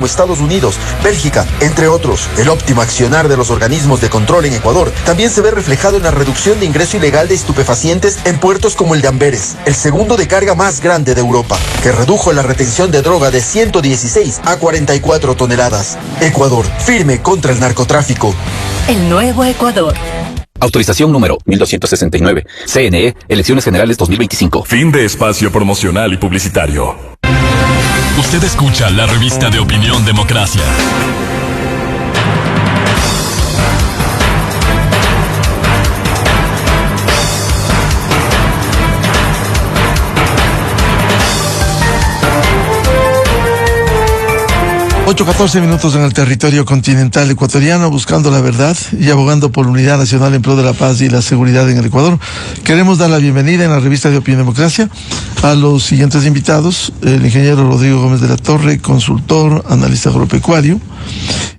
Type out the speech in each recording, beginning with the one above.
Estados Unidos, Bélgica, entre otros. El óptimo accionar de los organismos de control en Ecuador también se ve reflejado en la reducción de ingreso ilegal de estupefacientes en puertos como el de Amberes, el segundo de carga más grande de Europa, que redujo la retención de droga de 116 a 44 toneladas. Ecuador, firme contra el narcotráfico. El nuevo Ecuador. Autorización número 1269. CNE, Elecciones Generales 2025. Fin de espacio promocional y publicitario. Usted escucha la revista de opinión Democracia. Ocho 14 minutos en el territorio continental ecuatoriano, buscando la verdad y abogando por la unidad nacional en pro de la paz y la seguridad en el Ecuador. Queremos dar la bienvenida en la revista de Opinión Democracia a los siguientes invitados: el ingeniero Rodrigo Gómez de la Torre, consultor, analista agropecuario;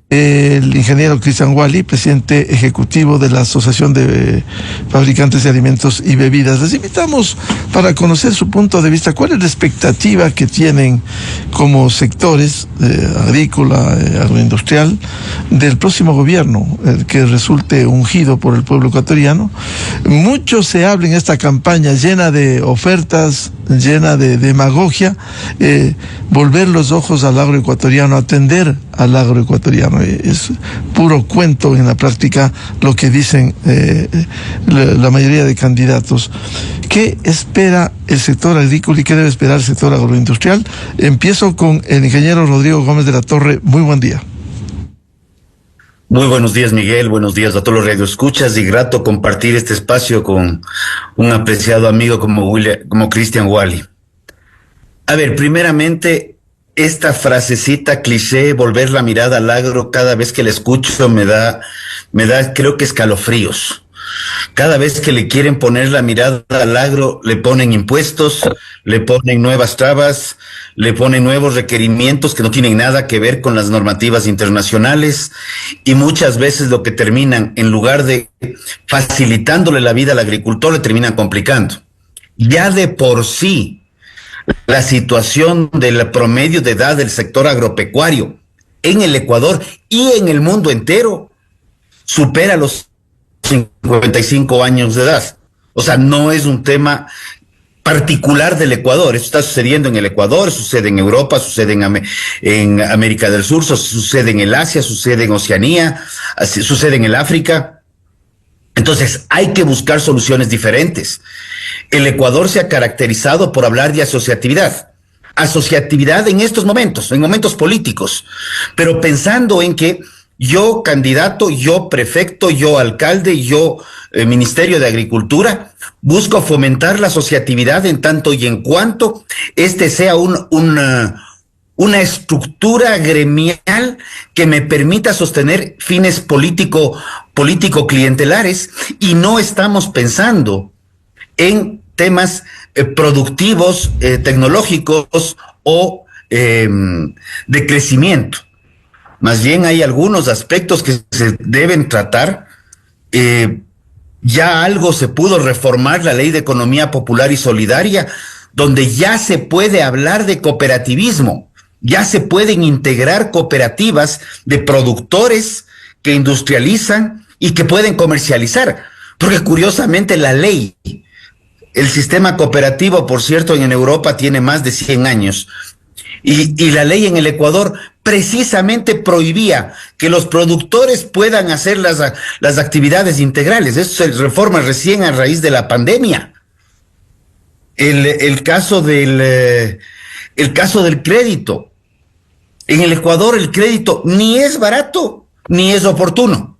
el ingeniero Cristian Wally, presidente ejecutivo de la Asociación de Fabricantes de Alimentos y Bebidas. Les invitamos para conocer su punto de vista, cuál es la expectativa que tienen como sectores agrícola, agroindustrial, del próximo gobierno, el que resulte ungido por el pueblo ecuatoriano. Mucho se habla en esta campaña llena de ofertas, llena de demagogia, volver los ojos al agroecuatoriano, atender al agroecuatoriano. Es puro cuento en la práctica lo que dicen la mayoría de candidatos. ¿Qué espera el sector agrícola y qué debe esperar el sector agroindustrial? Empiezo con el ingeniero Rodrigo Gómez de la Torre. Muy buen día. Muy buenos días, Miguel. Buenos días a todos los radioescuchas, y grato compartir este espacio con un apreciado amigo como Cristian Wally. A ver, primeramente, esta frasecita cliché, volver la mirada al agro, cada vez que la escucho me da creo que escalofríos. Cada vez que le quieren poner la mirada al agro, le ponen impuestos, le ponen nuevas trabas, le ponen nuevos requerimientos que no tienen nada que ver con las normativas internacionales, y muchas veces lo que terminan, en lugar de facilitándole la vida al agricultor, le terminan complicando. Ya de por sí, la situación del promedio de edad del sector agropecuario en el Ecuador y en el mundo entero supera los 55 años de edad. O sea, no es un tema particular del Ecuador. Esto está sucediendo en el Ecuador, sucede en Europa, sucede en América del Sur, sucede en el Asia, sucede en Oceanía, sucede en el África. Entonces, hay que buscar soluciones diferentes. El Ecuador se ha caracterizado por hablar de asociatividad. Asociatividad en estos momentos, en momentos políticos, pero pensando en que yo candidato, yo prefecto, yo alcalde, yo Ministerio de Agricultura, busco fomentar la asociatividad en tanto y en cuanto este sea una estructura gremial que me permita sostener fines político-clientelares, y no estamos pensando en temas productivos, tecnológicos o de crecimiento. Más bien hay algunos aspectos que se deben tratar. Ya algo se pudo reformar la Ley de Economía Popular y Solidaria, donde ya se puede hablar de cooperativismo, ya se pueden integrar cooperativas de productores que industrializan y que pueden comercializar, porque curiosamente la ley, el sistema cooperativo, por cierto, en Europa tiene más de 100 años, y la ley en el Ecuador precisamente prohibía que los productores puedan hacer las actividades integrales. Eso se reforma recién a raíz de la pandemia. El caso del crédito. En el Ecuador el crédito ni es barato ni es oportuno.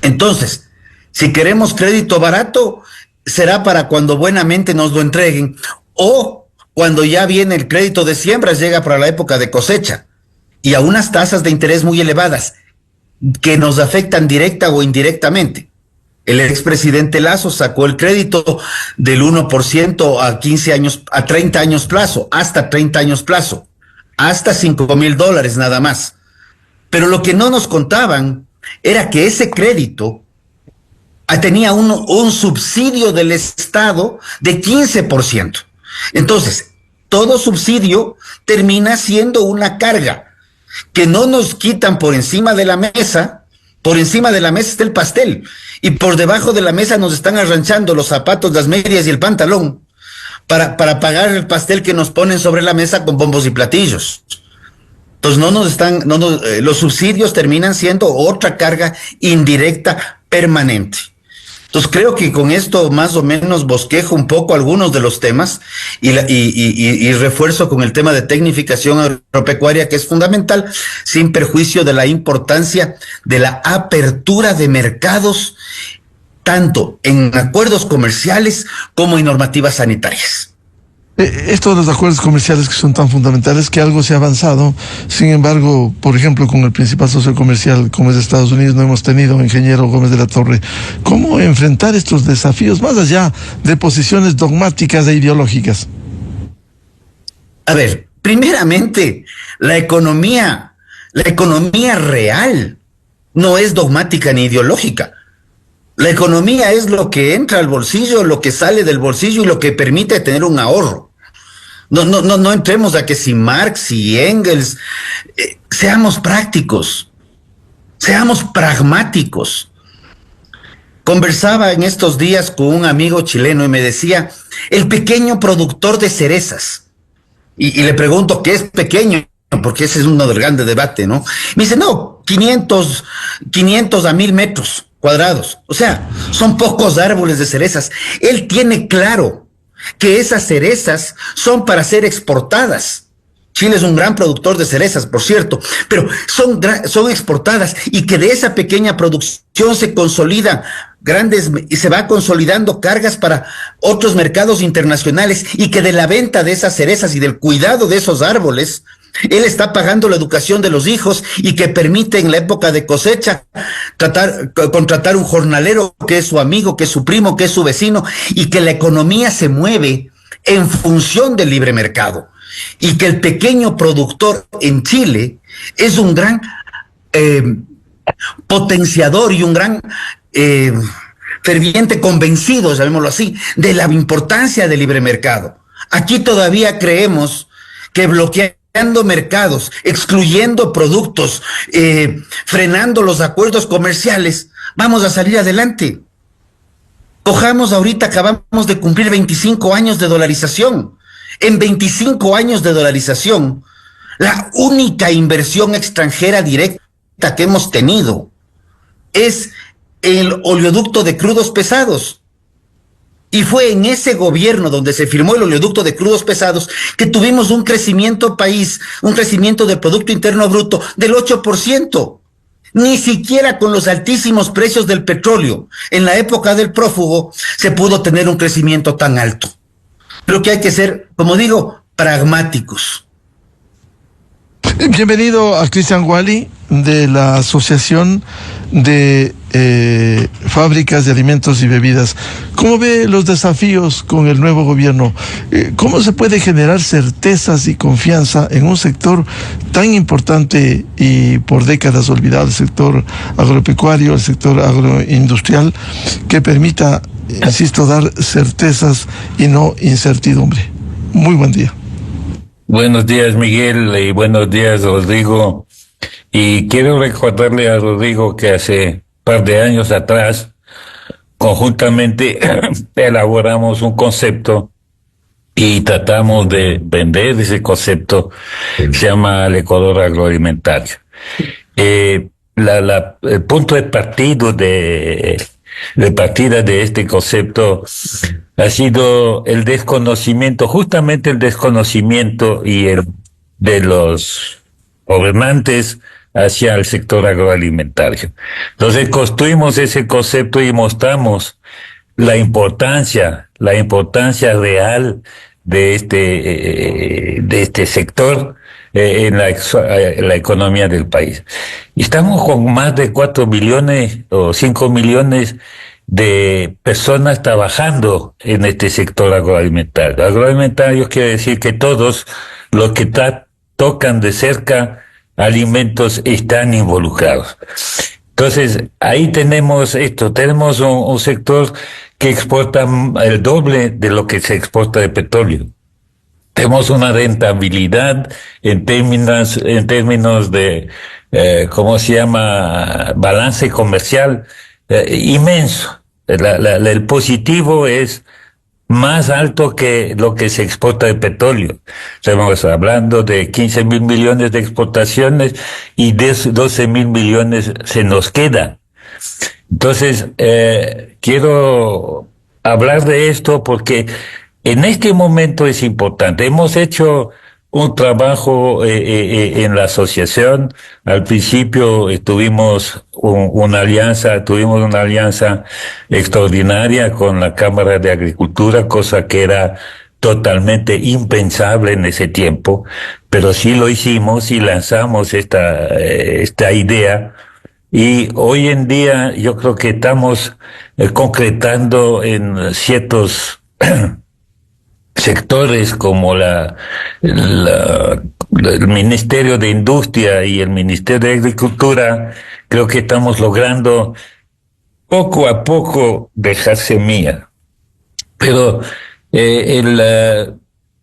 Entonces, si queremos crédito barato, será para cuando buenamente nos lo entreguen, o cuando ya viene el crédito de siembras, llega para la época de cosecha, y a unas tasas de interés muy elevadas que nos afectan directa o indirectamente. El expresidente Lasso sacó el crédito del 1% a 15 años, a 30 años plazo, hasta 30 años plazo, hasta $5,000 nada más. Pero lo que no nos contaban era que ese crédito tenía un subsidio del Estado de 15%. Entonces, todo subsidio termina siendo una carga que no nos quitan por encima de la mesa. Por encima de la mesa está el pastel y por debajo de la mesa nos están arranchando los zapatos, las medias y el pantalón para pagar el pastel que nos ponen sobre la mesa con bombos y platillos. Entonces los subsidios terminan siendo otra carga indirecta permanente. Entonces creo que con esto más o menos bosquejo un poco algunos de los temas y refuerzo con el tema de tecnificación agropecuaria, que es fundamental, sin perjuicio de la importancia de la apertura de mercados, tanto en acuerdos comerciales como en normativas sanitarias. Estos de los acuerdos comerciales que son tan fundamentales, que algo se ha avanzado. Sin embargo, por ejemplo, con el principal socio comercial como es Estados Unidos, no hemos tenido, ingeniero Gómez de la Torre, ¿cómo enfrentar estos desafíos más allá de posiciones dogmáticas e ideológicas? A ver, primeramente, la economía real no es dogmática ni ideológica. La economía es lo que entra al bolsillo, lo que sale del bolsillo y lo que permite tener un ahorro. No entremos a que si Marx y Engels, seamos prácticos, seamos pragmáticos. Conversaba en estos días con un amigo chileno y me decía, el pequeño productor de cerezas. Y le pregunto, ¿qué es pequeño? Porque ese es uno del grande debate, ¿no? Me dice, no, 500 a 1000 metros cuadrados. O sea, son pocos árboles de cerezas. Él tiene claro que esas cerezas son para ser exportadas. Chile es un gran productor de cerezas, por cierto, pero son exportadas y que de esa pequeña producción se consolidan grandes y se va consolidando cargas para otros mercados internacionales y que de la venta de esas cerezas y del cuidado de esos árboles, él está pagando la educación de los hijos y que permite en la época de cosecha contratar un jornalero que es su amigo, que es su primo, que es su vecino y que la economía se mueve en función del libre mercado. Y que el pequeño productor en Chile es un gran potenciador y un gran ferviente convencido, llamémoslo así, de la importancia del libre mercado. Aquí todavía creemos que bloqueando mercados, excluyendo productos, frenando los acuerdos comerciales, vamos a salir adelante. Cojamos ahorita, acabamos de cumplir 25 años de dolarización. En 25 años de dolarización, la única inversión extranjera directa que hemos tenido es el oleoducto de crudos pesados. Y fue en ese gobierno donde se firmó el oleoducto de crudos pesados que tuvimos un crecimiento un crecimiento del Producto Interno Bruto del 8%. Ni siquiera con los altísimos precios del petróleo en la época del prófugo se pudo tener un crecimiento tan alto. Creo que hay que ser, como digo, pragmáticos. Bienvenido a Cristian Wally de la Asociación de Fábricas de Alimentos y Bebidas. ¿Cómo ve los desafíos con el nuevo gobierno? ¿Cómo se puede generar certezas y confianza en un sector tan importante y por décadas olvidado, el sector agropecuario, el sector agroindustrial, que permita, insisto, dar certezas y no incertidumbre? Muy buen día. Buenos días, Miguel, y buenos días, Rodrigo. Y quiero recordarle a Rodrigo que hace un par de años atrás, conjuntamente elaboramos un concepto y tratamos de vender ese concepto, se llama el Ecuador agroalimentario. El punto de partida de este concepto ha sido el desconocimiento, justamente el desconocimiento de los gobernantes hacia el sector agroalimentario. Entonces construimos ese concepto y mostramos la importancia real de este sector en la economía del país. Y estamos con más de 4 millones o 5 millones de personas trabajando en este sector agroalimentario. Agroalimentario quiere decir que todos los que tocan de cerca alimentos están involucrados. Entonces, ahí tenemos tenemos un sector que exporta el doble de lo que se exporta de petróleo. Tenemos una rentabilidad en términos de, ¿cómo se llama? Balance comercial inmenso. El positivo es más alto que lo que se exporta de petróleo. Estamos hablando de 15.000 millones de exportaciones y 12.000 millones se nos queda. Entonces, quiero hablar de esto porque en este momento es importante. Hemos hecho un trabajo en la asociación. Al principio tuvimos una alianza extraordinaria con la Cámara de Agricultura, cosa que era totalmente impensable en ese tiempo, pero sí lo hicimos y lanzamos esta idea. Y hoy en día yo creo que estamos concretando en ciertos sectores como el Ministerio de Industria y el Ministerio de Agricultura. Creo que estamos logrando poco a poco dejar semilla. Pero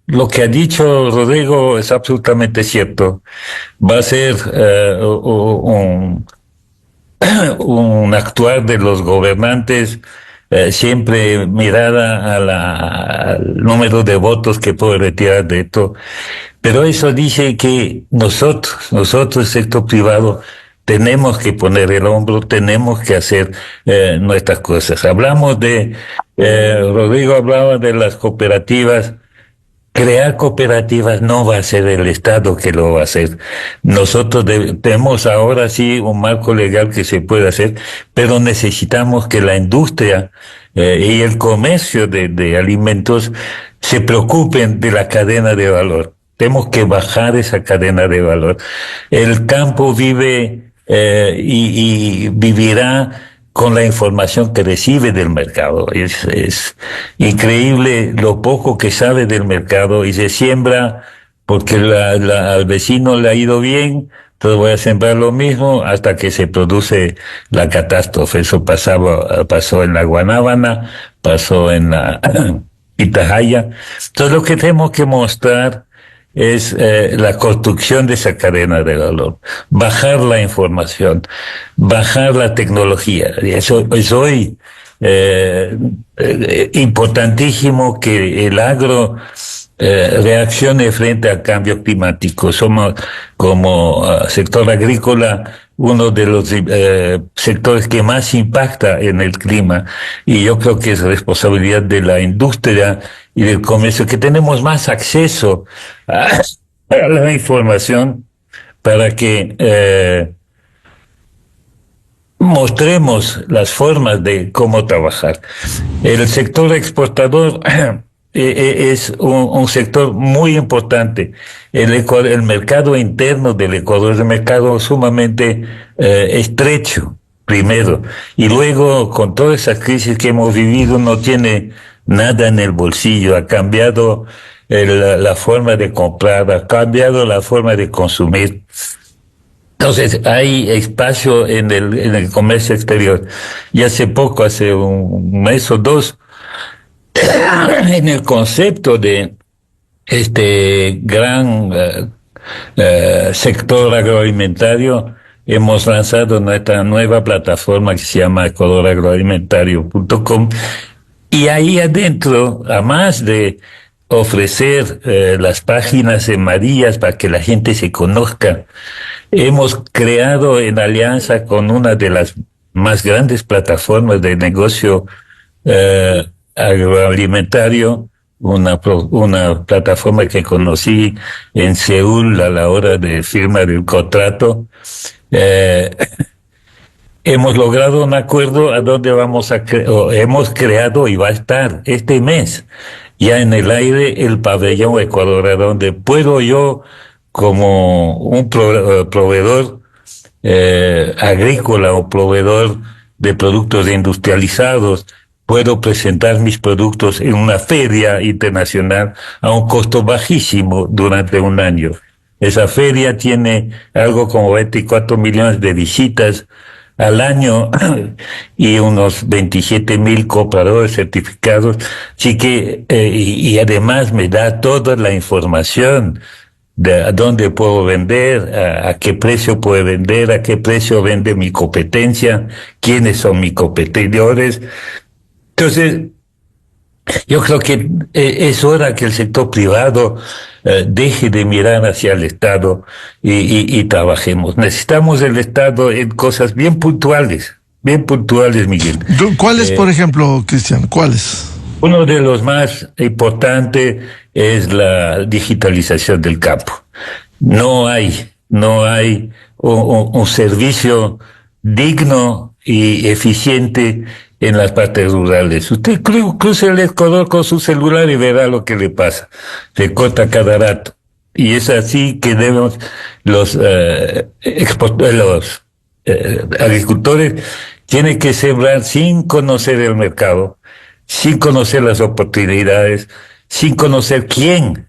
lo que ha dicho Rodrigo es absolutamente cierto. Va a ser un actuar de los gobernantes siempre mirada al número de votos que puede retirar de esto. Pero eso dice que nosotros, sector privado, tenemos que poner el hombro, tenemos que hacer nuestras cosas. Rodrigo hablaba de las cooperativas. Crear cooperativas no va a ser el Estado que lo va a hacer. Nosotros tenemos ahora sí un marco legal que se puede hacer, pero necesitamos que la industria y el comercio de alimentos se preocupen de la cadena de valor. Tenemos que bajar esa cadena de valor. El campo vive y vivirá con la información que recibe del mercado. Es increíble lo poco que sabe del mercado y se siembra porque al vecino le ha ido bien, entonces voy a sembrar lo mismo hasta que se produce la catástrofe. Eso pasó en la Guanábana, pasó en la Pitahaya. Entonces lo que tenemos que mostrar es la construcción de esa cadena de valor, bajar la información, bajar la tecnología. Y eso es hoy importantísimo que el agro reaccione frente al cambio climático. Somos, como sector agrícola, uno de los sectores que más impacta en el clima, y yo creo que es responsabilidad de la industria y del comercio que tenemos más acceso a la información para que mostremos las formas de cómo trabajar. El sector exportador es un sector muy importante. El mercado interno del Ecuador es un mercado sumamente estrecho, primero, y luego con todas esas crisis que hemos vivido no tiene nada en el bolsillo. Ha cambiado la forma de comprar, ha cambiado la forma de consumir. Entonces hay espacio en el comercio exterior. Y hace un mes o dos, en el concepto de este gran sector agroalimentario, hemos lanzado nuestra nueva plataforma que se llama ecuadoragroalimentario.com, y ahí adentro, además de ofrecer las páginas amarillas para que la gente se conozca, hemos creado en alianza con una de las más grandes plataformas de negocio agroalimentario, una plataforma que conocí en Seúl a la hora de firma del contrato. Hemos logrado un acuerdo a donde hemos creado y va a estar este mes ya en el aire el pabellón Ecuador, a donde puedo yo, como un proveedor agrícola o proveedor de productos industrializados, puedo presentar mis productos en una feria internacional a un costo bajísimo durante un año. Esa feria tiene algo como 24 millones de visitas al año y unos 27,000 compradores certificados. Así que, y además me da toda la información de a dónde puedo vender, a qué precio puedo vender, a qué precio vende mi competencia, quiénes son mis competidores. Entonces, yo creo que es hora que el sector privado deje de mirar hacia el Estado y trabajemos. Necesitamos el Estado en cosas bien puntuales, Miguel. ¿Cuáles, por ejemplo, Cristian? ¿Cuáles? Uno de los más importantes es la digitalización del campo. No hay un servicio digno y eficiente en las partes rurales. Usted cruza el Ecuador con su celular y verá lo que le pasa. Se corta cada rato. Y es así que debemos los agricultores tienen que sembrar sin conocer el mercado, sin conocer las oportunidades, sin conocer quién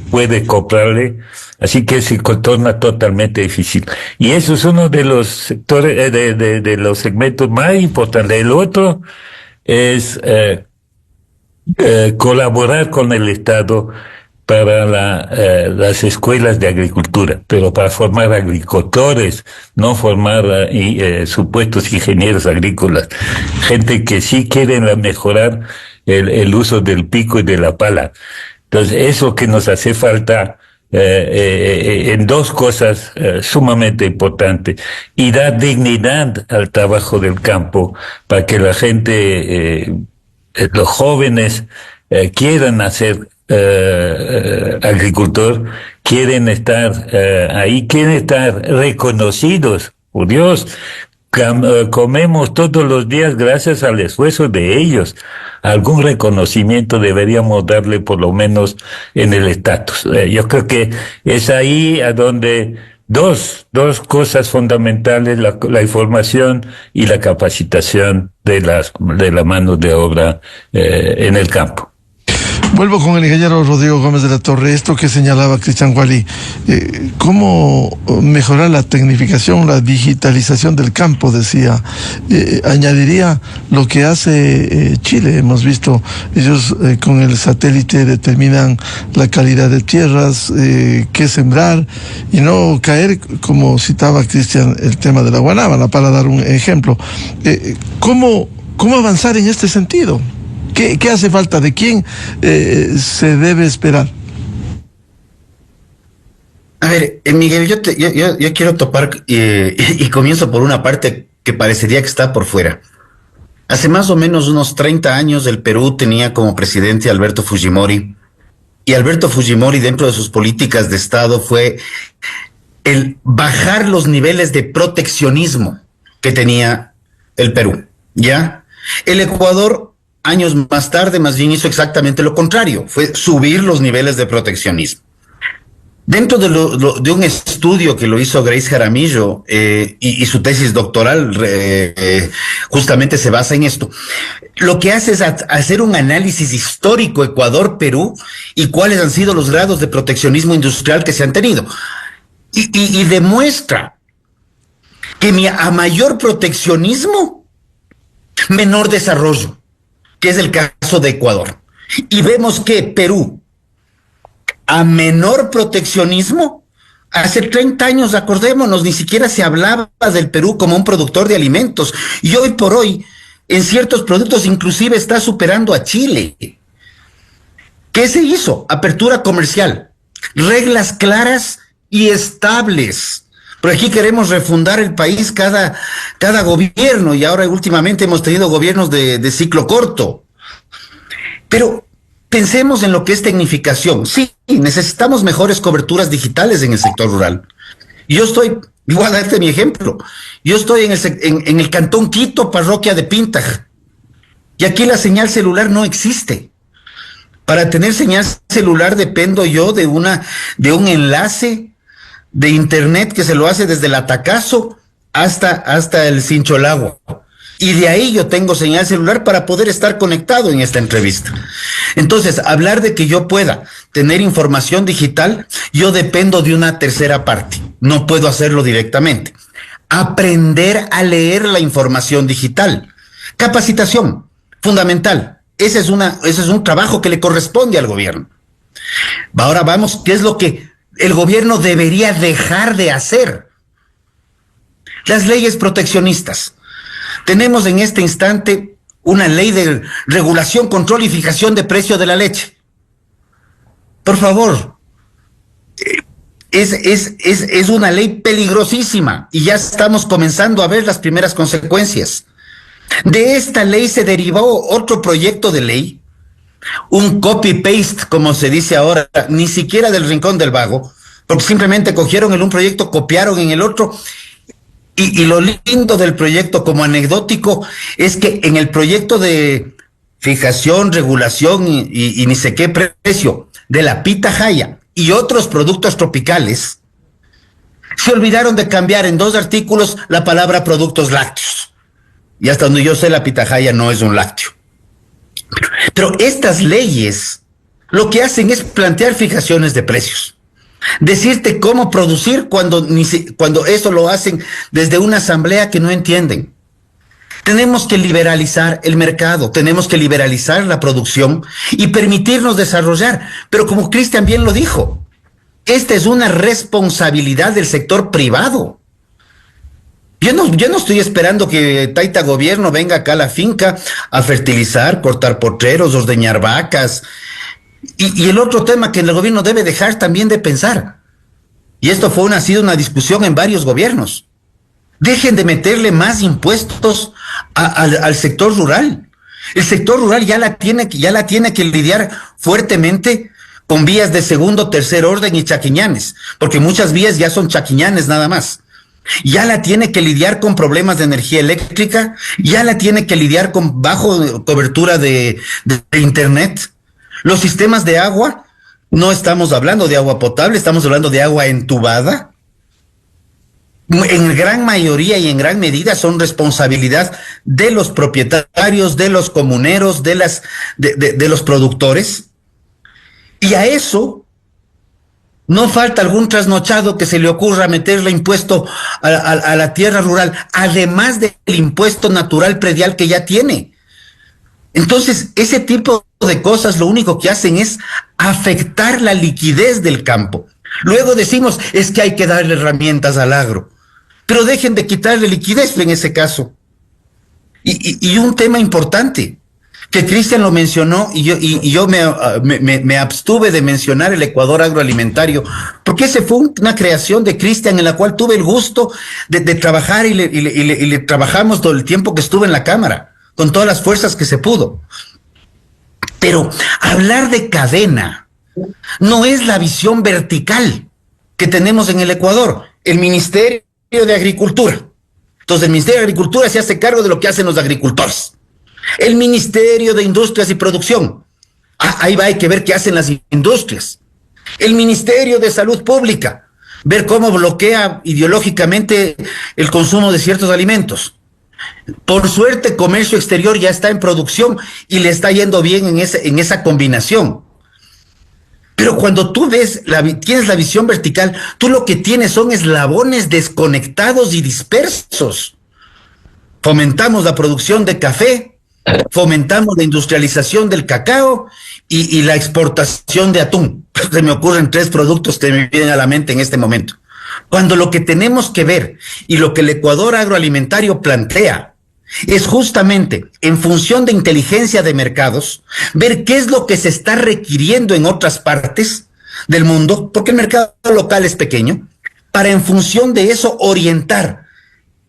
puede comprarle, así que se torna totalmente difícil. Y eso es uno de los sectores, de los segmentos más importantes. El otro es colaborar con el Estado para las escuelas de agricultura, pero para formar agricultores, no formar supuestos ingenieros agrícolas, gente que sí quieren mejorar el uso del pico y de la pala. Entonces, eso que nos hace falta en dos cosas sumamente importantes, y dar dignidad al trabajo del campo para que la gente, los jóvenes, quieran hacer agricultor, quieren estar ahí, quieren estar reconocidos. Por Dios, comemos todos los días gracias al esfuerzo de ellos. Algún reconocimiento deberíamos darle por lo menos en el estatus. Yo creo que es ahí a donde dos cosas fundamentales, la información y la capacitación de la mano de obra en el campo. Vuelvo con el ingeniero Rodrigo Gómez de la Torre. Esto que señalaba Cristian Wally, ¿cómo mejorar la tecnificación, la digitalización del campo? Decía, añadiría lo que hace Chile. Hemos visto, ellos con el satélite determinan la calidad de tierras, qué sembrar, y no caer, como citaba Cristian, el tema de la guanábana, para dar un ejemplo. ¿Cómo avanzar en este sentido? ¿Qué hace falta? ¿De quién se debe esperar? A ver, Miguel, yo quiero topar y comienzo por una parte que parecería que está por fuera. Hace más o menos unos 30 años el Perú tenía como presidente a Alberto Fujimori, y Alberto Fujimori, dentro de sus políticas de Estado, fue el bajar los niveles de proteccionismo que tenía el Perú, ¿ya? El Ecuador, años más tarde, más bien hizo exactamente lo contrario, fue subir los niveles de proteccionismo. Dentro de un estudio que lo hizo Grace Jaramillo, y su tesis doctoral justamente se basa en esto, lo que hace es hacer un análisis histórico Ecuador-Perú y cuáles han sido los grados de proteccionismo industrial que se han tenido. Y demuestra que a mayor proteccionismo, menor desarrollo, que es el caso de Ecuador. Y vemos que Perú, a menor proteccionismo, hace 30 años, acordémonos, ni siquiera se hablaba del Perú como un productor de alimentos, y hoy por hoy, en ciertos productos, inclusive está superando a Chile. ¿Qué se hizo? Apertura comercial, reglas claras y estables. Pero aquí queremos refundar el país cada gobierno, y ahora últimamente hemos tenido gobiernos de ciclo corto. Pero pensemos en lo que es tecnificación. Sí, necesitamos mejores coberturas digitales en el sector rural. Voy a darte mi ejemplo. Yo estoy en el Cantón Quito, parroquia de Pintaj, y aquí la señal celular no existe. Para tener señal celular dependo yo de un enlace de internet que se lo hace desde el Atacazo hasta el Sincholagua. Y de ahí yo tengo señal celular para poder estar conectado en esta entrevista. Entonces, hablar de que yo pueda tener información digital, yo dependo de una tercera parte. No puedo hacerlo directamente. aprender a leer la información digital. Capacitación, fundamental. Ese es un trabajo que le corresponde al gobierno. Ahora vamos, ¿qué es lo que el gobierno debería dejar de hacer? Las leyes proteccionistas. Tenemos en este instante una ley de regulación, control y fijación de precio de la leche. Por favor, es una ley peligrosísima y ya estamos comenzando a ver las primeras consecuencias. De esta ley se derivó otro proyecto de ley, un copy-paste, como se dice ahora, ni siquiera del Rincón del Vago, porque simplemente cogieron un proyecto, copiaron en el otro. Y lo lindo del proyecto, como anecdótico, es que en el proyecto de fijación, regulación y ni sé qué precio de la pitahaya y otros productos tropicales, se olvidaron de cambiar en 2 artículos la palabra productos lácteos. Y hasta donde yo sé, la pitahaya no es un lácteo. Pero estas leyes lo que hacen es plantear fijaciones de precios. Decirte cómo producir cuando eso lo hacen desde una asamblea que no entienden. Tenemos que liberalizar el mercado, tenemos que liberalizar la producción y permitirnos desarrollar. Pero como Cristian bien lo dijo, esta es una responsabilidad del sector privado. Yo no estoy esperando que Taita Gobierno venga acá a la finca a fertilizar, cortar potreros, ordeñar vacas. Y el otro tema que el gobierno debe dejar también de pensar, y esto ha sido una discusión en varios gobiernos, dejen de meterle más impuestos al sector rural. El sector rural ya la tiene que lidiar fuertemente con vías de segundo, tercer orden y chaquiñanes, porque muchas vías ya son chaquiñanes nada más. Ya la tiene que lidiar con problemas de energía eléctrica, ya la tiene que lidiar con bajo cobertura de internet. Los sistemas de agua, no estamos hablando de agua potable, estamos hablando de agua entubada. En gran mayoría y en gran medida son responsabilidad de los propietarios, de los comuneros, de los productores. Y a eso no falta algún trasnochado que se le ocurra meterle impuesto a la tierra rural, además del impuesto natural predial que ya tiene. Entonces, ese tipo de cosas lo único que hacen es afectar la liquidez del campo. Luego decimos, es que hay que darle herramientas al agro, pero dejen de quitarle liquidez en ese caso. Y un tema importante, que Cristian lo mencionó y yo me abstuve de mencionar el Ecuador agroalimentario, porque ese fue una creación de Cristian en la cual tuve el gusto de trabajar y le trabajamos todo el tiempo que estuve en la Cámara, con todas las fuerzas que se pudo. Pero hablar de cadena no es la visión vertical que tenemos en el Ecuador. El Ministerio de Agricultura. Entonces el Ministerio de Agricultura se hace cargo de lo que hacen los agricultores. El Ministerio de Industrias y Producción. Ahí hay que ver qué hacen las industrias. El Ministerio de Salud Pública. Ver cómo bloquea ideológicamente el consumo de ciertos alimentos. Por suerte, comercio exterior ya está en producción y le está yendo bien en esa combinación. Pero cuando tú tienes la visión vertical, tú lo que tienes son eslabones desconectados y dispersos. Fomentamos la producción de café, fomentamos la industrialización del cacao y la exportación de atún. Se me ocurren 3 productos que me vienen a la mente en este momento. Cuando lo que tenemos que ver y lo que el Ecuador agroalimentario plantea es justamente, en función de inteligencia de mercados, ver qué es lo que se está requiriendo en otras partes del mundo, porque el mercado local es pequeño, para en función de eso orientar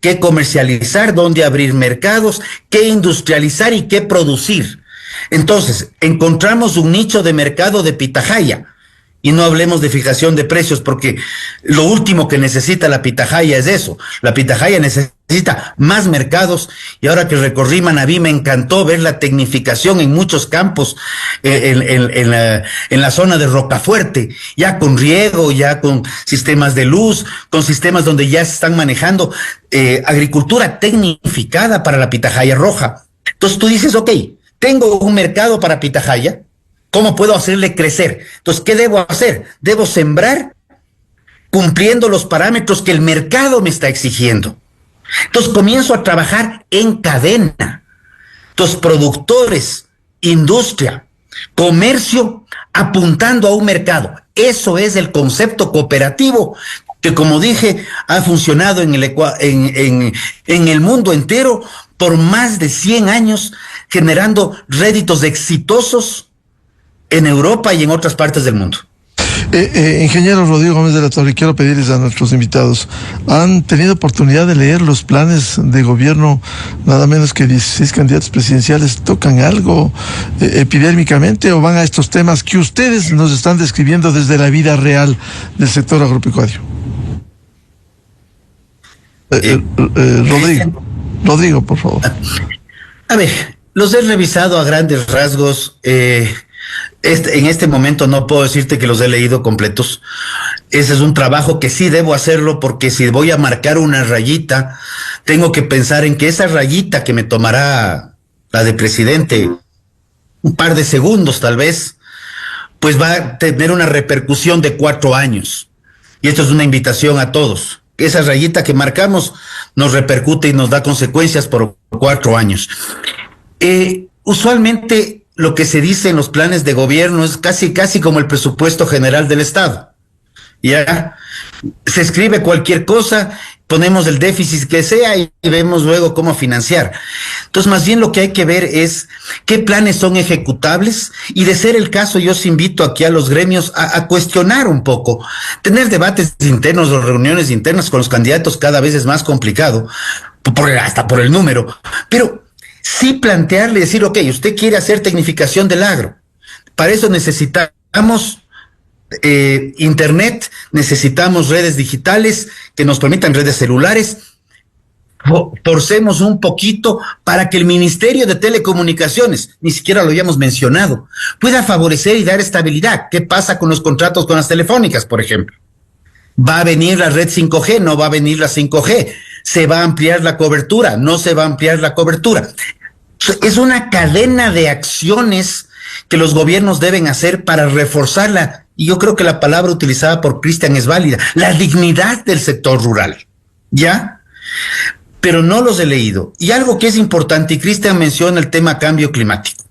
qué comercializar, dónde abrir mercados, qué industrializar y qué producir. Entonces, encontramos un nicho de mercado de pitahaya. Y no hablemos de fijación de precios, porque lo último que necesita la pitahaya es eso. La pitahaya necesita más mercados, y ahora que recorrí Manabí me encantó ver la tecnificación en muchos campos, en la zona de Rocafuerte, ya con riego, ya con sistemas de luz, con sistemas donde ya se están manejando agricultura tecnificada para la pitahaya roja. Entonces tú dices, ok, tengo un mercado para pitahaya, ¿cómo puedo hacerle crecer? Entonces, ¿qué debo hacer? Debo sembrar cumpliendo los parámetros que el mercado me está exigiendo. Entonces comienzo a trabajar en cadena. Entonces, productores, industria, comercio, apuntando a un mercado. Eso es el concepto cooperativo que, como dije, ha funcionado en el mundo entero por más de 100 años, generando réditos exitosos en Europa y en otras partes del mundo. Ingeniero Rodrigo Gómez de la Torre, quiero pedirles a nuestros invitados, ¿han tenido oportunidad de leer los planes de gobierno? Nada menos que 16 candidatos presidenciales. ¿Tocan algo epidémicamente o van a estos temas que ustedes nos están describiendo desde la vida real del sector agropecuario? Rodrigo, por favor. A ver, los he revisado a grandes rasgos. En este momento no puedo decirte que los he leído completos. Ese es un trabajo que sí debo hacerlo, porque si voy a marcar una rayita, tengo que pensar en que esa rayita que me tomará la de presidente un par de segundos tal vez, pues va a tener una repercusión de 4 años. Y esto es una invitación a todos. Esa rayita que marcamos nos repercute y nos da consecuencias por 4 años. Usualmente lo que se dice en los planes de gobierno es casi como el presupuesto general del Estado. Ya se escribe cualquier cosa, ponemos el déficit que sea y vemos luego cómo financiar. Entonces, más bien lo que hay que ver es qué planes son ejecutables, y de ser el caso, yo os invito aquí a los gremios a cuestionar un poco. Tener debates internos o reuniones internas con los candidatos cada vez es más complicado, hasta por el número, pero sí plantearle, decir, ok, usted quiere hacer tecnificación del agro. Para eso necesitamos internet, necesitamos redes digitales que nos permitan redes celulares. Forcemos un poquito para que el Ministerio de Telecomunicaciones, ni siquiera lo habíamos mencionado, pueda favorecer y dar estabilidad. ¿Qué pasa con los contratos con las telefónicas, por ejemplo? ¿Va a venir la red 5G? ¿No va a venir la 5G? ¿Se va a ampliar la cobertura? ¿No se va a ampliar la cobertura? Es una cadena de acciones que los gobiernos deben hacer para reforzarla, y yo creo que la palabra utilizada por Cristian es válida, la dignidad del sector rural, ¿ya? Pero no los he leído. Y algo que es importante, y Cristian menciona el tema cambio climático.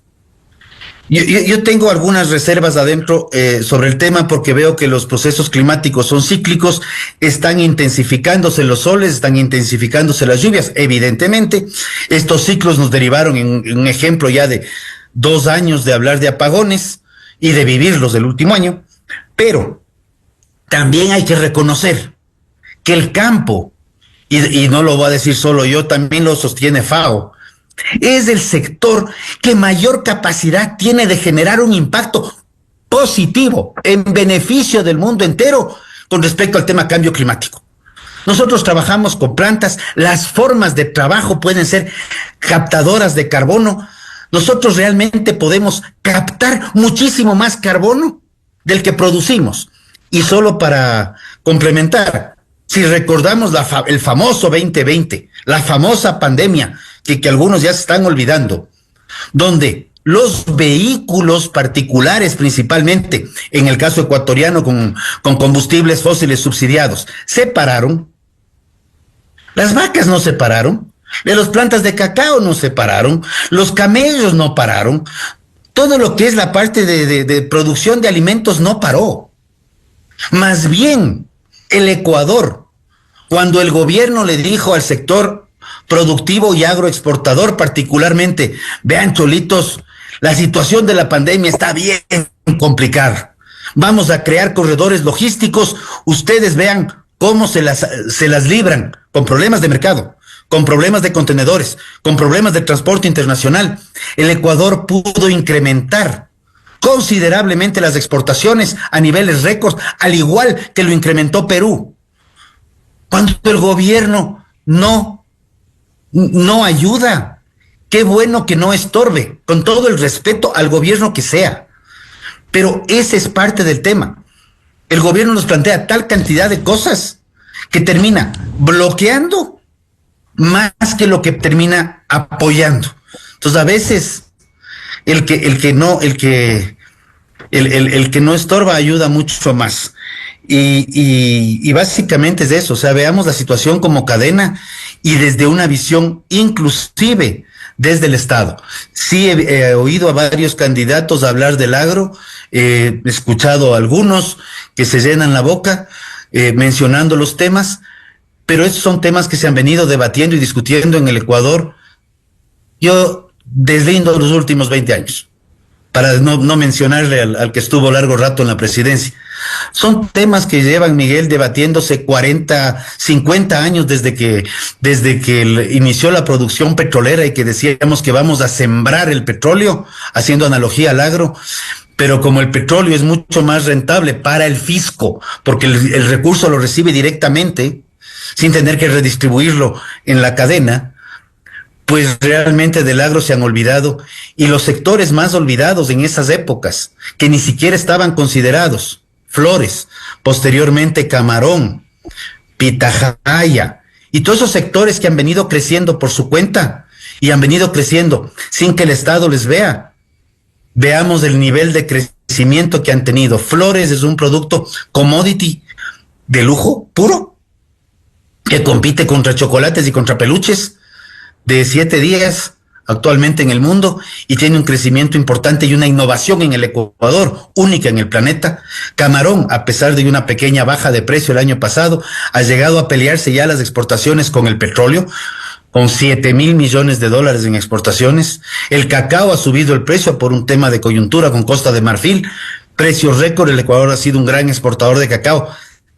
Yo tengo algunas reservas adentro sobre el tema, porque veo que los procesos climáticos son cíclicos, están intensificándose los soles, están intensificándose las lluvias. Evidentemente, estos ciclos nos derivaron en un ejemplo ya de 2 años de hablar de apagones y de vivirlos del último año, pero también hay que reconocer que el campo, y no lo voy a decir solo yo, también lo sostiene FAO, es el sector que mayor capacidad tiene de generar un impacto positivo en beneficio del mundo entero con respecto al tema cambio climático. Nosotros trabajamos con plantas, las formas de trabajo pueden ser captadoras de carbono. Nosotros realmente podemos captar muchísimo más carbono del que producimos. Y solo para complementar, si recordamos el famoso 2020, la famosa pandemia, que algunos ya se están olvidando, donde los vehículos particulares, principalmente en el caso ecuatoriano con combustibles fósiles subsidiados, se pararon, las vacas no se pararon, de las plantas de cacao no se pararon, los camellos no pararon, todo lo que es la parte de producción de alimentos no paró. Más bien, el Ecuador, cuando el gobierno le dijo al sector productivo y agroexportador particularmente, vean, cholitos, la situación de la pandemia está bien complicada, vamos a crear corredores logísticos, ustedes vean cómo se las libran, con problemas de mercado, con problemas de contenedores, con problemas de transporte internacional. El Ecuador pudo incrementar considerablemente las exportaciones a niveles récords, al igual que lo incrementó Perú. Cuando el gobierno no ayuda, qué bueno que no estorbe, con todo el respeto al gobierno que sea. Pero ese es parte del tema. El gobierno nos plantea tal cantidad de cosas que termina bloqueando más que lo que termina apoyando. Entonces, a veces el que no estorba ayuda mucho más. Y básicamente es eso, o sea, veamos la situación como cadena y desde una visión inclusive desde el Estado. Sí, he oído a varios candidatos hablar del agro, he escuchado a algunos que se llenan la boca mencionando los temas, pero estos son temas que se han venido debatiendo y discutiendo en el Ecuador, yo deslindo los últimos 20 años, para no mencionarle al que estuvo largo rato en la presidencia. Son temas que llevan, Miguel, debatiéndose 40, 50 años desde que inició la producción petrolera y que decíamos que vamos a sembrar el petróleo, haciendo analogía al agro. Pero como el petróleo es mucho más rentable para el fisco, porque el recurso lo recibe directamente, sin tener que redistribuirlo en la cadena, pues realmente del agro se han olvidado, y los sectores más olvidados en esas épocas, que ni siquiera estaban considerados, Flores, posteriormente Camarón, Pitahaya, y todos esos sectores que han venido creciendo por su cuenta, y han venido creciendo sin que el Estado les vea. Veamos el nivel de crecimiento que han tenido. Flores es un producto commodity de lujo puro, que compite contra chocolates y contra peluches de 7 días actualmente en el mundo, y tiene un crecimiento importante y una innovación en el Ecuador, única en el planeta. Camarón, a pesar de una pequeña baja de precio el año pasado, ha llegado a pelearse ya las exportaciones con el petróleo, con $7,000 millones en exportaciones. El cacao ha subido el precio por un tema de coyuntura con Costa de Marfil, precios récord. El Ecuador ha sido un gran exportador de cacao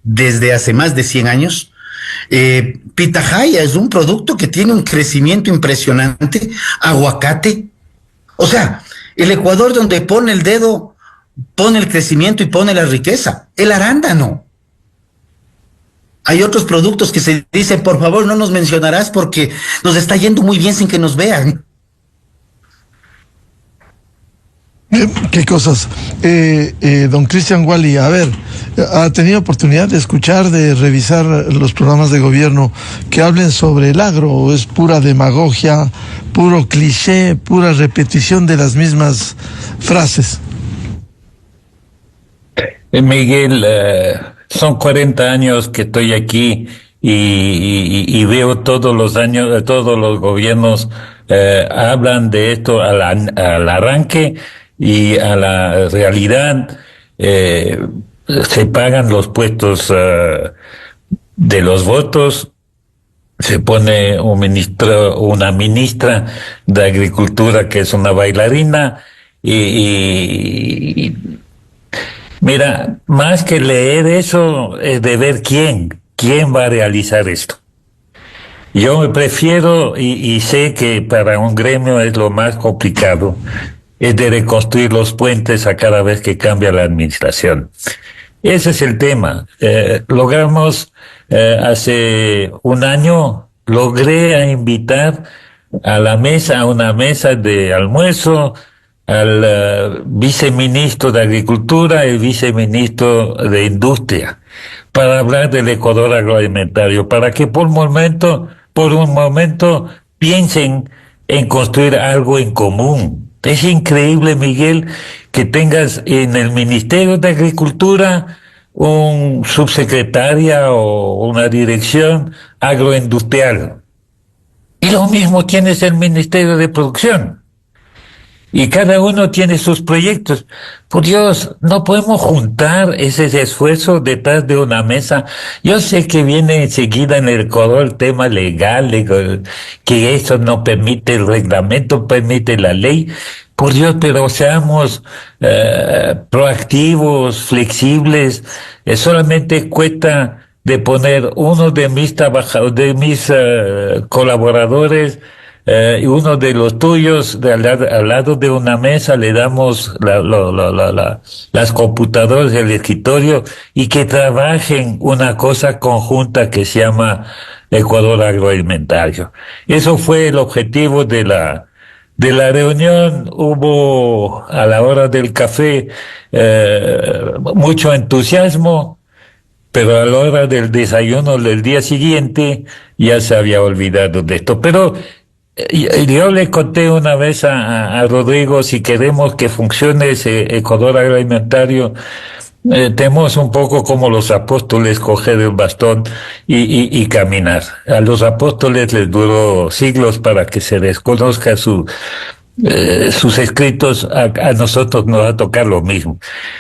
desde hace más de 100 años. Pitahaya es un producto que tiene un crecimiento impresionante. Aguacate. O sea, el Ecuador, donde pone el dedo, pone el crecimiento y pone la riqueza. El arándano. Hay otros productos que se dicen, por favor, no nos mencionarás porque nos está yendo muy bien sin que nos vean. ¿Qué cosas? Don Cristian Wally, a ver, ¿ha tenido oportunidad de escuchar, de revisar los programas de gobierno que hablen sobre el agro, o es pura demagogia, puro cliché, pura repetición de las mismas frases? Miguel, son 40 años que estoy aquí y veo todos los años, todos los gobiernos hablan de esto al arranque, y a la realidad se pagan los puestos de los votos, se pone un ministro, una ministra de Agricultura que es una bailarina y mira, más que leer eso es de ver quién va a realizar esto. Yo me prefiero, y sé que para un gremio es lo más complicado, es de reconstruir los puentes a cada vez que cambia la administración. Ese es el tema. Logramos, hace un año, logré invitar a una mesa de almuerzo, al viceministro de Agricultura y el viceministro de Industria, para hablar del Ecuador agroalimentario, para que por un momento piensen en construir algo en común. Es increíble, Miguel, que tengas en el Ministerio de Agricultura un subsecretaria o una dirección agroindustrial. Y lo mismo tienes el Ministerio de Producción. Y cada uno tiene sus proyectos. Por Dios, no podemos juntar ese esfuerzo detrás de una mesa. Yo sé que viene enseguida en el Ecuador el tema legal, que eso no permite el reglamento, permite la ley. Por Dios, pero seamos proactivos, flexibles. Solamente cuesta de poner uno de mis trabajadores, de mis colaboradores, y uno de los tuyos al lado de una mesa, le damos las computadoras, el escritorio, y que trabajen una cosa conjunta que se llama Ecuador agroalimentario. Eso fue el objetivo de la reunión. Hubo a la hora del café mucho entusiasmo, pero a la hora del desayuno del día siguiente ya se había olvidado de esto. Pero yo le conté una vez a Rodrigo, si queremos que funcione ese Ecuador agroalimentario, Tenemos un poco como los apóstoles coger el bastón y caminar. A los apóstoles les duró siglos para que se desconozca sus escritos. A nosotros nos va a tocar lo mismo.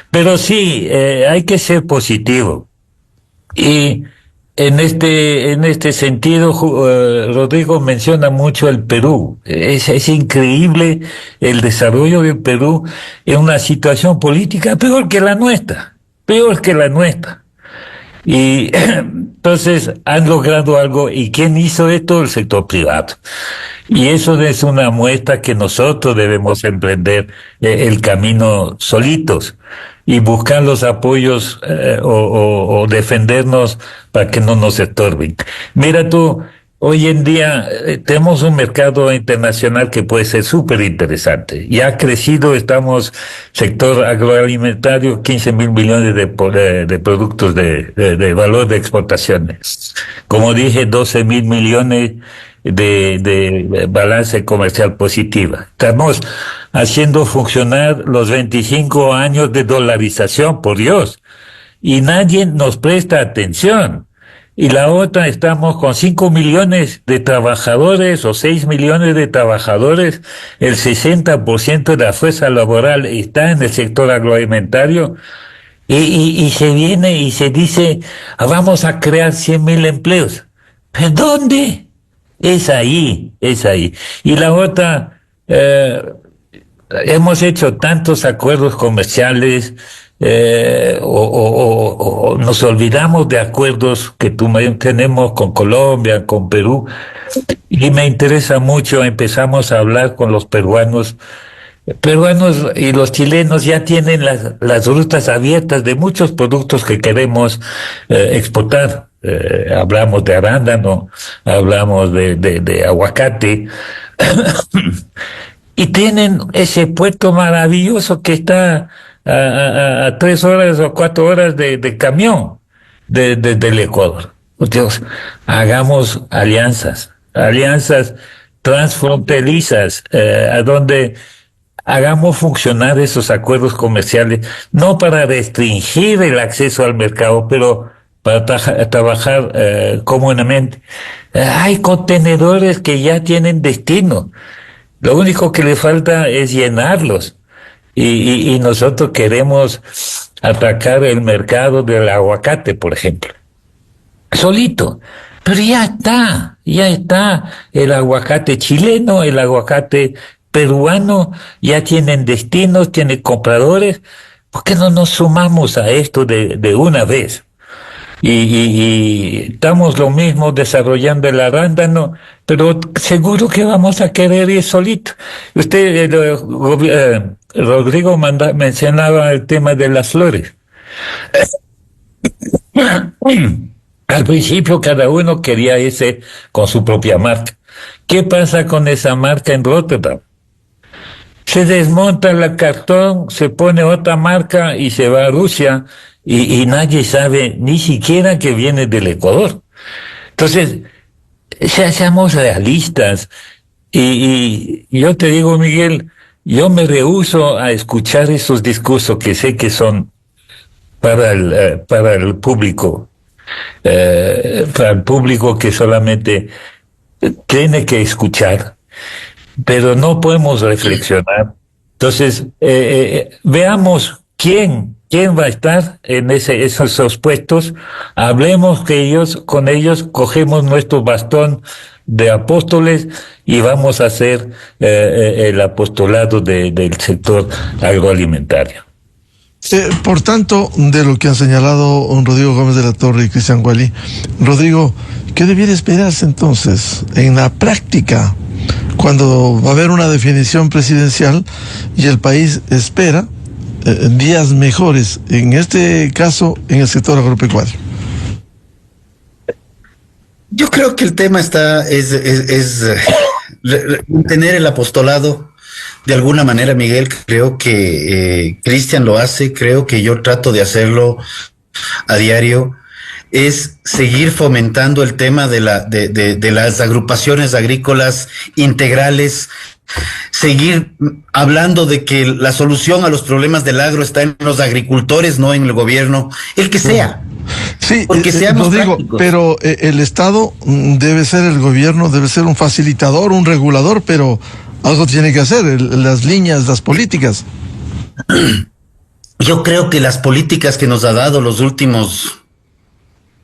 Pero sí, hay que ser positivo. Y en este sentido, Rodrigo menciona mucho el Perú. Es increíble el desarrollo del Perú en una situación política peor que la nuestra. Y entonces han logrado algo. ¿Y quién hizo esto? El sector privado. Y eso es una muestra que nosotros debemos emprender el camino solitos y buscar los apoyos o defendernos para que no nos estorben. Mira tú, hoy en día tenemos un mercado internacional que puede ser súper interesante. Ya ha crecido, sector agroalimentario, 15.000 millones de productos de valor de exportaciones. Como dije, 12.000 millones de balance comercial positiva. Estamos haciendo funcionar los 25 años de dolarización, por Dios, y nadie nos presta atención. Y la otra, estamos con 5 millones de trabajadores o 6 millones de trabajadores, el 60% de la fuerza laboral está en el sector agroalimentario, y se viene y se dice, vamos a crear 100.000 empleos. ¿Dónde? Es ahí. Y la otra, hemos hecho tantos acuerdos comerciales, o nos olvidamos de acuerdos que tenemos con Colombia, con Perú, y me interesa mucho. Empezamos a hablar con los peruanos y los chilenos ya tienen las rutas abiertas de muchos productos que queremos exportar. Hablamos de arándano, hablamos de aguacate, y tienen ese puerto maravilloso que está a 3 horas o 4 horas de camión del Ecuador. Dios, hagamos alianzas transfronterizas, a donde hagamos funcionar esos acuerdos comerciales, no para restringir el acceso al mercado, pero para trabajar comúnmente. Hay contenedores que ya tienen destino. Lo único que le falta es llenarlos. Y nosotros queremos atacar el mercado del aguacate, por ejemplo. Solito. Pero ya está. El aguacate chileno, el aguacate peruano, ya tienen destinos, tienen compradores. ¿Por qué no nos sumamos a esto de una vez? Y estamos lo mismo desarrollando el arándano, pero seguro que vamos a querer ir solito. Usted, Rodrigo, mencionaba el tema de las flores. Al principio cada uno quería irse con su propia marca. ¿Qué pasa con esa marca en Rotterdam? Se desmonta el cartón, se pone otra marca y se va a Rusia, y nadie sabe ni siquiera que viene del Ecuador. Entonces, seamos realistas. Y yo te digo, Miguel, yo me rehúso a escuchar esos discursos que sé que son para el público, que solamente tiene que escuchar, pero no podemos reflexionar. Entonces, veamos quién va a estar en esos puestos, hablemos con ellos, cogemos nuestro bastón de apóstoles y vamos a hacer el apostolado del sector agroalimentario. Por tanto, de lo que han señalado Rodrigo Gómez de la Torre y Cristian Wally, Rodrigo, ¿qué debiera esperarse entonces en la práctica cuando va a haber una definición presidencial y el país espera días mejores, en este caso en el sector agropecuario? Yo creo que el tema es tener el apostolado. De alguna manera, Miguel, creo que Cristian lo hace, creo que yo trato de hacerlo a diario, es seguir fomentando el tema de las agrupaciones agrícolas integrales, seguir hablando de que la solución a los problemas del agro está en los agricultores, no en el gobierno, el que sea. Sí, porque seamos Rodrigo, prácticos. pero el Estado debe ser el gobierno, debe ser un facilitador, un regulador, pero algo tiene que hacer, las líneas, las políticas. Yo creo que las políticas que nos ha dado los últimos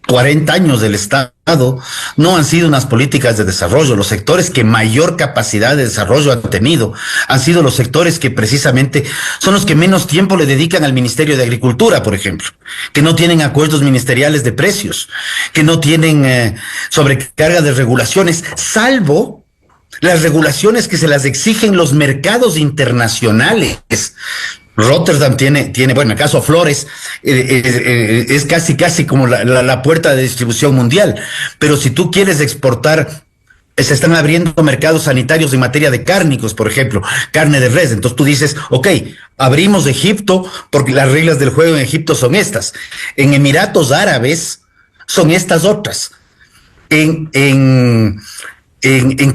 40 años del Estado no han sido unas políticas de desarrollo. Los sectores que mayor capacidad de desarrollo han tenido han sido los sectores que precisamente son los que menos tiempo le dedican al Ministerio de Agricultura, por ejemplo, que no tienen acuerdos ministeriales de precios, que no tienen sobrecarga de regulaciones, salvo las regulaciones que se las exigen los mercados internacionales. Rotterdam tiene, bueno, en el caso Flores, es casi como la puerta de distribución mundial. Pero si tú quieres exportar, se están abriendo mercados sanitarios en materia de cárnicos, por ejemplo, carne de res. Entonces tú dices, ok, abrimos Egipto porque las reglas del juego en Egipto son estas. En Emiratos Árabes son estas otras. En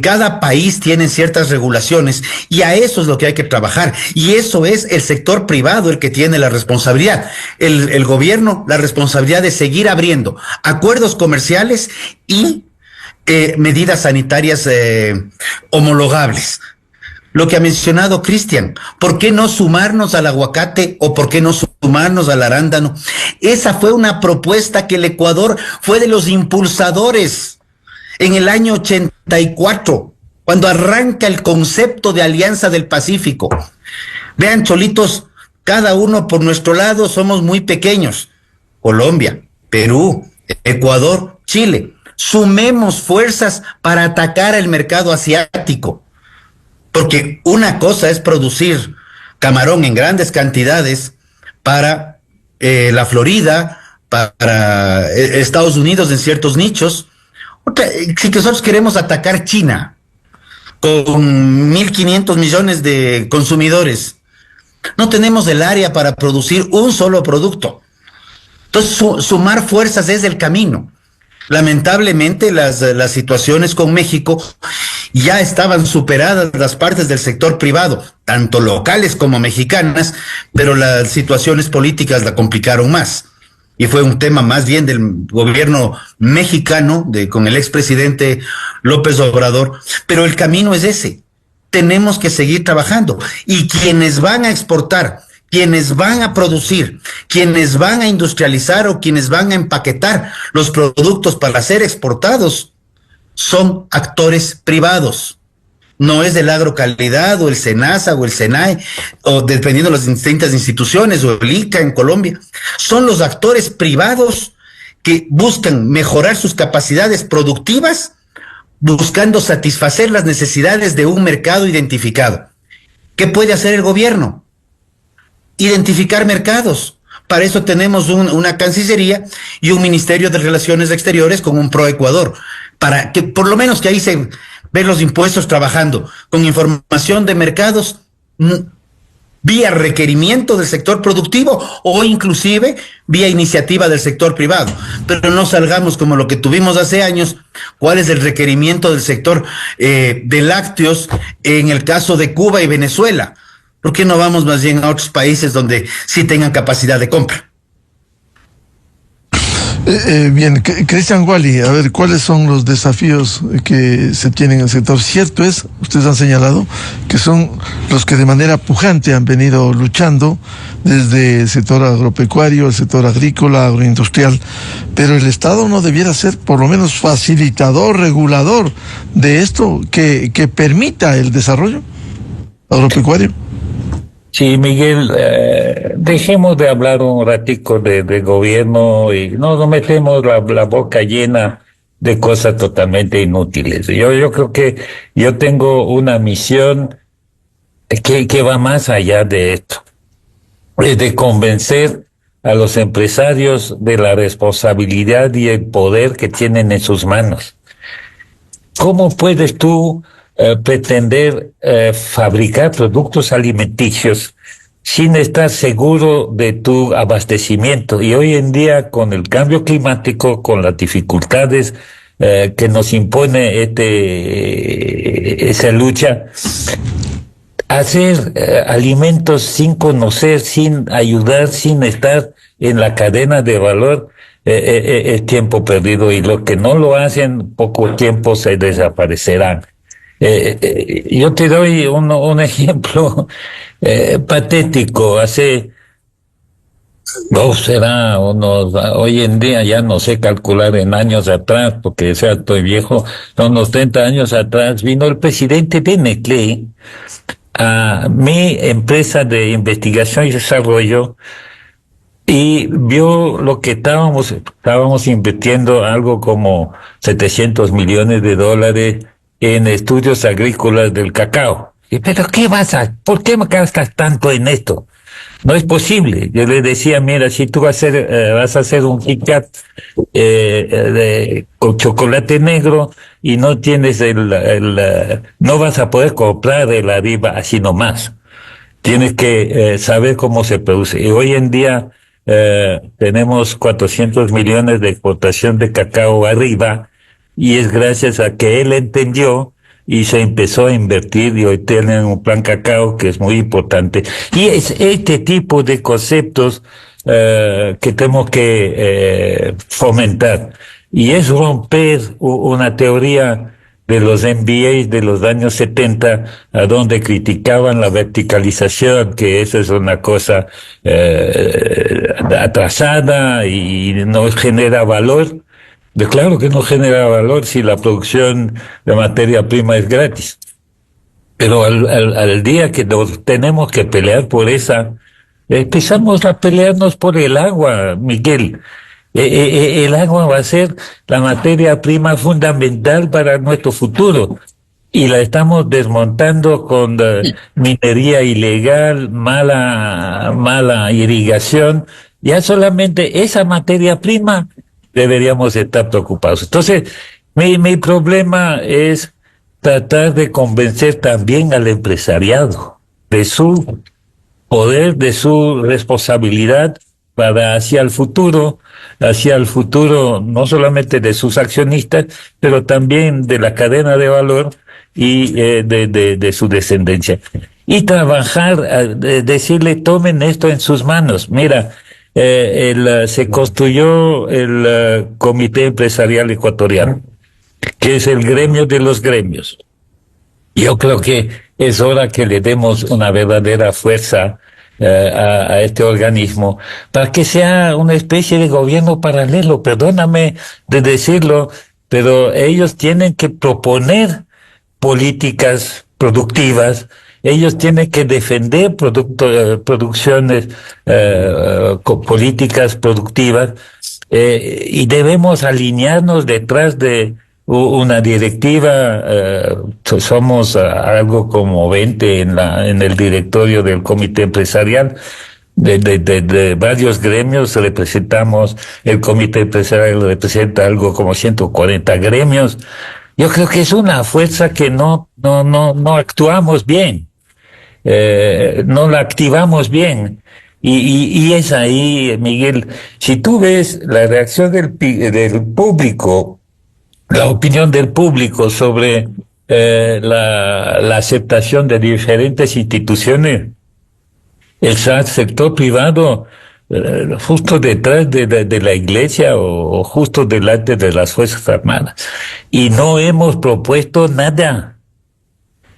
cada país tienen ciertas regulaciones y a eso es lo que hay que trabajar. Y eso es el sector privado el que tiene la responsabilidad. El gobierno, la responsabilidad de seguir abriendo acuerdos comerciales y medidas sanitarias homologables. Lo que ha mencionado Cristian, ¿por qué no sumarnos al aguacate o por qué no sumarnos al arándano? Esa fue una propuesta que el Ecuador fue de los impulsadores. En el año 84, cuando arranca el concepto de Alianza del Pacífico. Vean, cholitos, cada uno por nuestro lado somos muy pequeños. Colombia, Perú, Ecuador, Chile. Sumemos fuerzas para atacar el mercado asiático. Porque una cosa es producir camarón en grandes cantidades para la Florida, para Estados Unidos en ciertos nichos. Si nosotros queremos atacar China con 1.500 millones de consumidores, no tenemos el área para producir un solo producto. Entonces, sumar fuerzas es el camino. Lamentablemente, las situaciones con México ya estaban superadas las partes del sector privado, tanto locales como mexicanas, pero las situaciones políticas la complicaron más. Y fue un tema más bien del gobierno mexicano, con el expresidente López Obrador. Pero el camino es ese. Tenemos que seguir trabajando. Y quienes van a exportar, quienes van a producir, quienes van a industrializar o quienes van a empaquetar los productos para ser exportados, son actores privados. No es del Agrocalidad o el SENASA o el SENAE, o dependiendo de las distintas instituciones, o el ICA en Colombia. Son los actores privados que buscan mejorar sus capacidades productivas, buscando satisfacer las necesidades de un mercado identificado. ¿Qué puede hacer el gobierno? Identificar mercados. Para eso tenemos una Cancillería y un Ministerio de Relaciones Exteriores con un ProEcuador, para que por lo menos que ahí se ver los impuestos trabajando con información de mercados vía requerimiento del sector productivo o inclusive vía iniciativa del sector privado. Pero no salgamos como lo que tuvimos hace años, cuál es el requerimiento del sector de lácteos en el caso de Cuba y Venezuela. ¿Por qué no vamos más bien a otros países donde sí tengan capacidad de compra? Bien, Cristian Wally, a ver, ¿cuáles son los desafíos que se tienen en el sector? Cierto es, ustedes han señalado, que son los que de manera pujante han venido luchando desde el sector agropecuario, el sector agrícola, agroindustrial, pero el Estado no debiera ser por lo menos facilitador, regulador de esto que permita el desarrollo agropecuario. Sí, Miguel, dejemos de hablar un ratico de gobierno y no nos metemos la boca llena de cosas totalmente inútiles. Yo creo que yo tengo una misión que va más allá de esto, es de convencer a los empresarios de la responsabilidad y el poder que tienen en sus manos. ¿Cómo puedes tú pretender fabricar productos alimenticios sin estar seguro de tu abastecimiento? Y hoy en día, con el cambio climático, con las dificultades que nos impone esa lucha, hacer alimentos sin conocer, sin ayudar, sin estar en la cadena de valor, es tiempo perdido, y los que no lo hacen, poco tiempo se desaparecerán. Yo te doy un ejemplo patético. Hoy en día ya no sé calcular en años atrás, porque ya estoy viejo, unos 30 años atrás vino el presidente de Nestlé a mi empresa de investigación y desarrollo y vio lo que estábamos invirtiendo, algo como $700 millones en estudios agrícolas del cacao. ¿Pero por qué me gastas tanto en esto? No es posible. Yo le decía, mira, si tú vas a hacer un Kit Kat con chocolate negro y no tienes no vas a poder comprar el Arriba así nomás. Tienes que saber cómo se produce. Y hoy en día tenemos 400 millones de exportación de cacao Arriba, y es gracias a que él entendió y se empezó a invertir, y hoy tienen un plan cacao que es muy importante. Y es este tipo de conceptos que tenemos que fomentar. Y es romper una teoría de los MBAs de los años 70, a donde criticaban la verticalización, que eso es una cosa atrasada y no genera valor. Claro que no genera valor si la producción de materia prima es gratis. Pero al día que nos tenemos que pelear por empezamos a pelearnos por el agua, Miguel. El agua va a ser la materia prima fundamental para nuestro futuro. Y la estamos desmontando con minería ilegal, mala irrigación. Ya solamente esa materia prima deberíamos estar preocupados. Entonces, mi problema es tratar de convencer también al empresariado de su poder, de su responsabilidad hacia el futuro no solamente de sus accionistas, pero también de la cadena de valor y de su descendencia. Y trabajar, decirle, tomen esto en sus manos. Mira, se construyó el Comité Empresarial Ecuatoriano, que es el gremio de los gremios. Yo creo que es hora que le demos una verdadera fuerza a este organismo para que sea una especie de gobierno paralelo. Perdóname de decirlo, pero ellos tienen que proponer políticas productivas. Ellos tienen que defender producciones, políticas productivas, y debemos alinearnos detrás de una directiva. Somos algo como 20 en el directorio del comité empresarial. De varios gremios representamos, el comité empresarial representa algo como 140 gremios. Yo creo que es una fuerza que no actuamos bien. No la activamos bien, y es ahí, Miguel, si tú ves la reacción del público, la opinión del público sobre la aceptación de diferentes instituciones, el sector privado justo detrás de la iglesia o justo delante de las Fuerzas Armadas, y no hemos propuesto nada,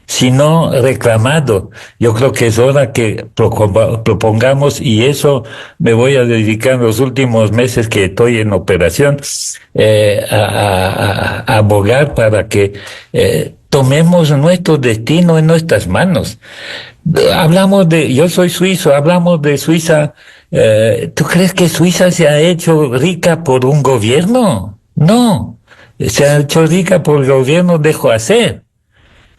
sino reclamado. Yo creo que es hora que propongamos, y eso me voy a dedicar los últimos meses que estoy en operación, a abogar para que tomemos nuestro destino en nuestras manos. Yo soy suizo, hablamos de Suiza. ¿Tú crees que Suiza se ha hecho rica por un gobierno? No, se ha hecho rica por el gobierno dejó hacer.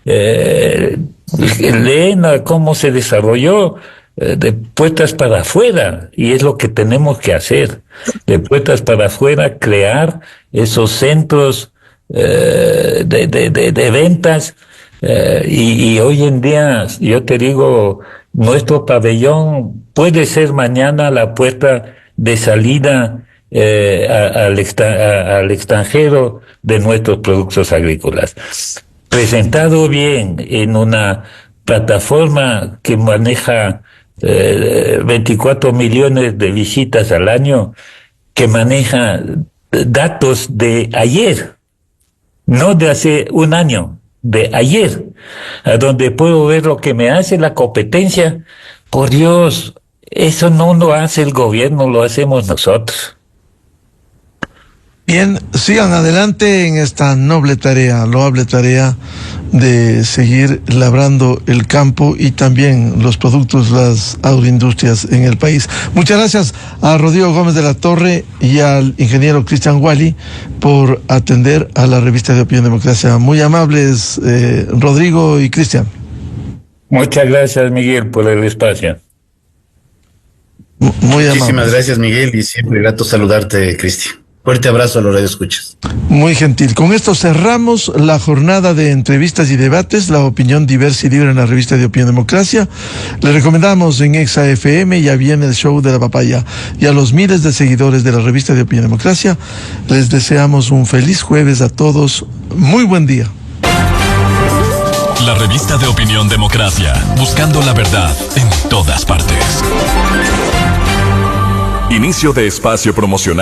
Leen cómo se desarrolló de puertas para afuera, y es lo que tenemos que hacer, de puertas para afuera, crear esos centros de ventas, y hoy en día, yo te digo, nuestro pabellón puede ser mañana la puerta de salida al extranjero de nuestros productos agrícolas. Presentado bien en una plataforma que maneja 24 millones de visitas al año, que maneja datos de ayer, no de hace un año, de ayer, a donde puedo ver lo que me hace la competencia. Por Dios, eso no lo hace el gobierno, lo hacemos nosotros. Bien, sigan adelante en esta noble tarea, loable tarea de seguir labrando el campo y también los productos, las agroindustrias en el país. Muchas gracias a Rodrigo Gómez de la Torre y al ingeniero Cristian Wally por atender a la revista de Opinión Democracia. Muy amables, Rodrigo y Cristian. Muchas gracias, Miguel, por el espacio. Muy amables. Muchísimas gracias, Miguel, y siempre grato saludarte, Cristian. Fuerte abrazo a los radioescuchas. Muy gentil. Con esto cerramos la jornada de entrevistas y debates, la opinión diversa y libre en la revista de Opinión Democracia. Le recomendamos en Exa FM, ya viene el show de la papaya. Y a los miles de seguidores de la revista de Opinión Democracia, les deseamos un feliz jueves a todos. Muy buen día. La revista de Opinión Democracia, buscando la verdad en todas partes. Inicio de espacio promocional.